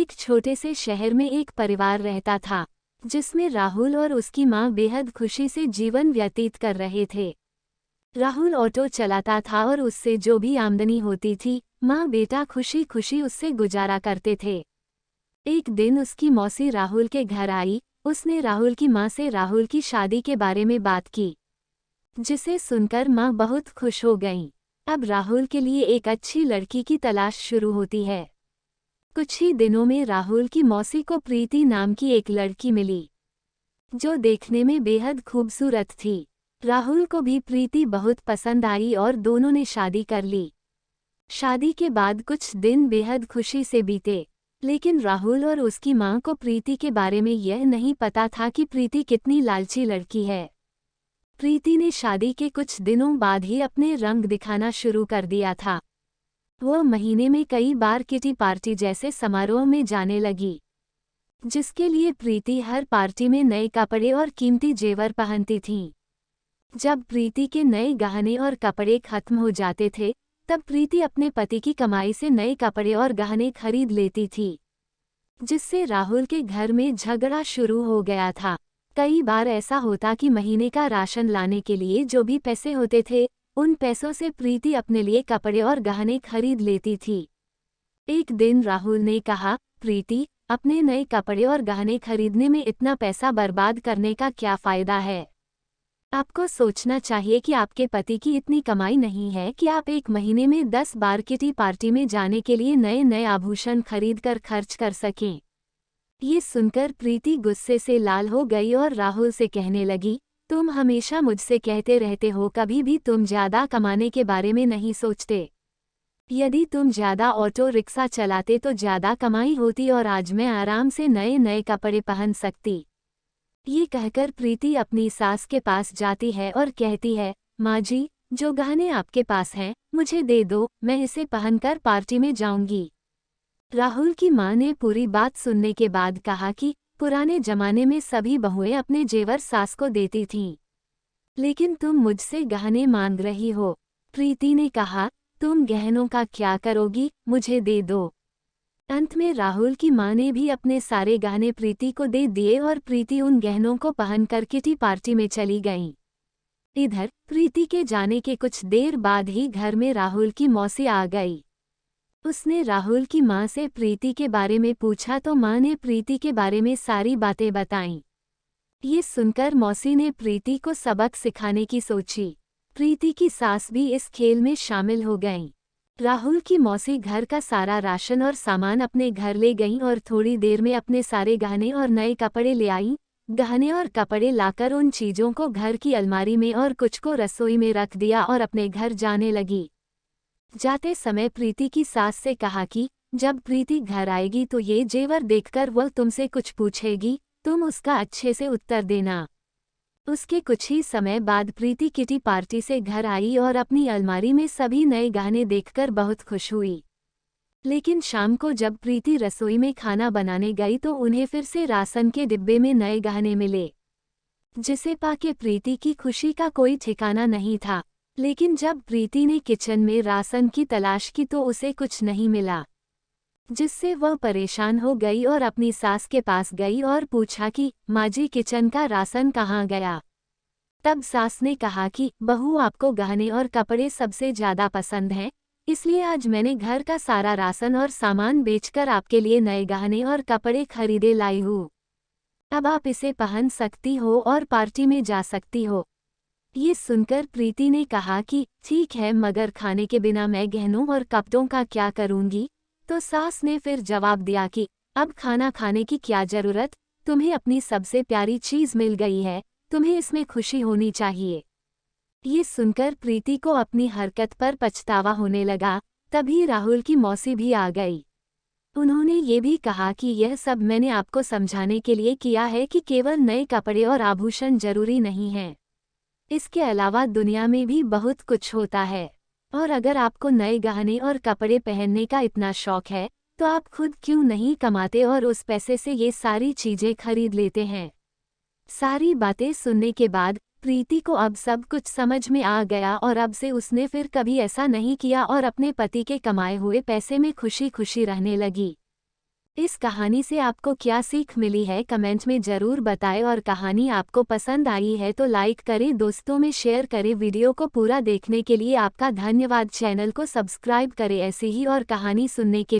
एक छोटे से शहर में एक परिवार रहता था, जिसमें राहुल और उसकी माँ बेहद खुशी से जीवन व्यतीत कर रहे थे। राहुल ऑटो चलाता था और उससे जो भी आमदनी होती थी, माँ बेटा खुशी खुशी उससे गुजारा करते थे। एक दिन उसकी मौसी राहुल के घर आई। उसने राहुल की माँ से राहुल की शादी के बारे में बात की, जिसे सुनकर माँ बहुत खुश हो गईं। अब राहुल के लिए एक अच्छी लड़की की तलाश शुरू होती है। कुछ ही दिनों में राहुल की मौसी को प्रीति नाम की एक लड़की मिली, जो देखने में बेहद खूबसूरत थी। राहुल को भी प्रीति बहुत पसंद आई और दोनों ने शादी कर ली। शादी के बाद कुछ दिन बेहद खुशी से बीते, लेकिन राहुल और उसकी माँ को प्रीति के बारे में यह नहीं पता था कि प्रीति कितनी लालची लड़की है। प्रीति ने शादी के कुछ दिनों बाद ही अपने रंग दिखाना शुरू कर दिया था। वह महीने में कई बार किटी पार्टी जैसे समारोह में जाने लगी, जिसके लिए प्रीति हर पार्टी में नए कपड़े और कीमती जेवर पहनती थी। जब प्रीति के नए गहने और कपड़े खत्म हो जाते थे, तब प्रीति अपने पति की कमाई से नए कपड़े और गहने खरीद लेती थी, जिससे राहुल के घर में झगड़ा शुरू हो गया था। कई बार ऐसा होता कि महीने का राशन लाने के लिए जो भी पैसे होते थे, उन पैसों से प्रीति अपने लिए कपड़े और गहने खरीद लेती थी। एक दिन राहुल ने कहा, प्रीति, अपने नए कपड़े और गहने खरीदने में इतना पैसा बर्बाद करने का क्या फायदा है? आपको सोचना चाहिए कि आपके पति की इतनी कमाई नहीं है कि आप एक महीने में 10 बार किटी पार्टी में जाने के लिए नए नए आभूषण खरीद कर खर्च कर सकें। ये सुनकर प्रीति गुस्से से लाल हो गई और राहुल से कहने लगी, तुम हमेशा मुझसे कहते रहते हो, कभी भी तुम ज्यादा कमाने के बारे में नहीं सोचते। यदि तुम ज्यादा ऑटो रिक्शा चलाते तो ज्यादा कमाई होती और आज मैं आराम से नए नए कपड़े पहन सकती। ये कहकर प्रीति अपनी सास के पास जाती है और कहती है, माँ जी, जो गहने आपके पास हैं, मुझे दे दो, मैं इसे पहनकर पार्टी में जाऊंगी। राहुल की माँ ने पूरी बात सुनने के बाद कहा कि पुराने जमाने में सभी बहुएं अपने जेवर सास को देती थीं, लेकिन तुम मुझसे गहने मांग रही हो। प्रीति ने कहा, तुम गहनों का क्या करोगी, मुझे दे दो। अंत में राहुल की माँ ने भी अपने सारे गहने प्रीति को दे दिए और प्रीति उन गहनों को पहनकर किटी पार्टी में चली गईं। इधर प्रीति के जाने के कुछ देर बाद ही घर में राहुल की मौसी आ गई। उसने राहुल की माँ से प्रीति के बारे में पूछा तो माँ ने प्रीति के बारे में सारी बातें बताईं। ये सुनकर मौसी ने प्रीति को सबक सिखाने की सोची। प्रीति की सास भी इस खेल में शामिल हो गईं। राहुल की मौसी घर का सारा राशन और सामान अपने घर ले गईं और थोड़ी देर में अपने सारे गहने और नए कपड़े ले आईं। गहने और कपड़े लाकर उन चीज़ों को घर की अलमारी में और कुछ को रसोई में रख दिया और अपने घर जाने लगी। जाते समय प्रीति की सास से कहा कि जब प्रीति घर आएगी तो ये जेवर देखकर वह तुमसे कुछ पूछेगी, तुम उसका अच्छे से उत्तर देना। उसके कुछ ही समय बाद प्रीति किटी पार्टी से घर आई और अपनी अलमारी में सभी नए गहने देखकर बहुत खुश हुई। लेकिन शाम को जब प्रीति रसोई में खाना बनाने गई तो उन्हें फिर से राशन के डिब्बे में नए गहने मिले, जिसे पाके प्रीति की खुशी का कोई ठिकाना नहीं था। लेकिन जब प्रीति ने किचन में राशन की तलाश की तो उसे कुछ नहीं मिला, जिससे वह परेशान हो गई और अपनी सास के पास गई और पूछा कि माँ जी, किचन का राशन कहाँ गया? तब सास ने कहा कि बहू, आपको गहने और कपड़े सबसे ज्यादा पसंद हैं, इसलिए आज मैंने घर का सारा राशन और सामान बेचकर आपके लिए नए गहने और कपड़े खरीदे लाई हूँ। अब आप इसे पहन सकती हो और पार्टी में जा सकती हो। ये सुनकर प्रीति ने कहा कि ठीक है, मगर खाने के बिना मैं गहनों और कपड़ों का क्या करूँगी? तो सास ने फिर जवाब दिया कि अब खाना खाने की क्या जरूरत, तुम्हें अपनी सबसे प्यारी चीज मिल गई है, तुम्हें इसमें खुशी होनी चाहिए। ये सुनकर प्रीति को अपनी हरकत पर पछतावा होने लगा। तभी राहुल की मौसी भी आ गई। उन्होंने ये भी कहा कि यह सब मैंने आपको समझाने के लिए किया है कि केवल नए कपड़े और आभूषण जरूरी नहीं हैं। इसके अलावा दुनिया में भी बहुत कुछ होता है, और अगर आपको नए गहने और कपड़े पहनने का इतना शौक है तो आप खुद क्यों नहीं कमाते और उस पैसे से ये सारी चीजें खरीद लेते हैं। सारी बातें सुनने के बाद प्रीति को अब सब कुछ समझ में आ गया और अब से उसने फिर कभी ऐसा नहीं किया और अपने पति के कमाए हुए पैसे में खुशी खुशी रहने लगी। इस कहानी से आपको क्या सीख मिली है कमेंट में ज़रूर बताएं और कहानी आपको पसंद आई है तो लाइक करें, दोस्तों में शेयर करें। वीडियो को पूरा देखने के लिए आपका धन्यवाद। चैनल को सब्सक्राइब करें ऐसी ही और कहानी सुनने के